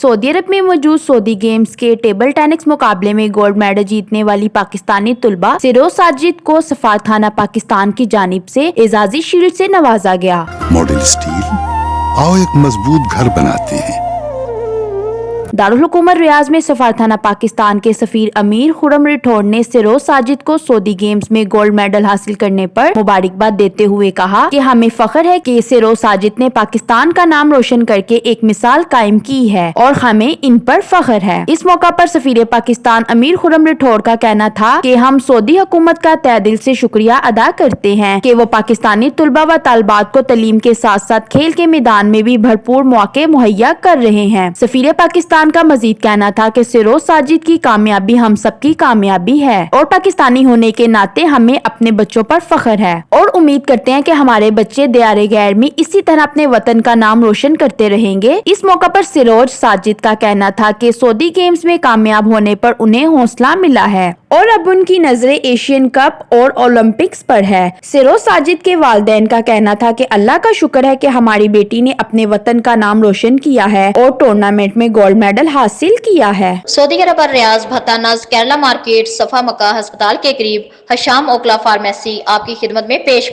سعودی عرب میں موجود سعودی گیمز کے ٹیبل ٹینس مقابلے میں گولڈ میڈل جیتنے والی پاکستانی طلبہ سروز ساجد کو سفارتخانہ پاکستان کی جانب سے اعزازی شیلڈ سے نوازا گیا۔ ماڈل اسٹیل، آؤ ایک مضبوط گھر بناتے ہیں۔ دارالحکومت ریاض میں سفارتخانہ پاکستان کے سفیر امیر خرم راٹھور نے سروز ساجد کو سعودی گیمز میں گولڈ میڈل حاصل کرنے پر مبارکباد دیتے ہوئے کہا کہ ہمیں فخر ہے کہ سروز ساجد نے پاکستان کا نام روشن کر کے ایک مثال قائم کی ہے اور ہمیں ان پر فخر ہے۔ اس موقع پر سفیر پاکستان امیر خرم راٹھور کا کہنا تھا کہ ہم سعودی حکومت کا تہہ دل سے شکریہ ادا کرتے ہیں کہ وہ پاکستانی طلبہ و طالبات کو تعلیم کے ساتھ ساتھ کھیل کے میدان میں بھی بھرپور مواقع مہیا کر رہے ہیں۔ سفیر پاکستان کا مزید کہنا تھا کہ سروز ساجد کی کامیابی ہم سب کی کامیابی ہے اور پاکستانی ہونے کے ناطے ہمیں اپنے بچوں پر فخر ہے اور امید کرتے ہیں کہ ہمارے بچے دیار غیر میں اسی طرح اپنے وطن کا نام روشن کرتے رہیں گے۔ اس موقع پر سروز ساجد کا کہنا تھا کہ سعودی گیمز میں کامیاب ہونے پر انہیں حوصلہ ملا ہے اور اب ان کی نظریں ایشین کپ اور اولمپکس پر ہے۔ سروز ساجد کے والدین کا کہنا تھا کہ اللہ کا شکر ہے کہ ہماری بیٹی نے اپنے وطن کا نام روشن کیا ہے اور ٹورنامنٹ میں گولڈ میڈل حاصل کیا ہے۔ سعودی عرب اور ریاض بھتانز کیرلا مارکیٹ صفا مکہ ہسپتال کے قریب حشام اوکلا فارمیسی آپ کی خدمت میں پیش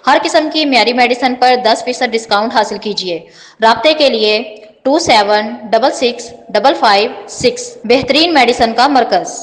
ہر قسم کی معیاری میڈیسن پر 10% ڈسکاؤنٹ حاصل کیجیے۔ رابطے کے لیے 27665556 بہترین میڈیسن کا مرکز۔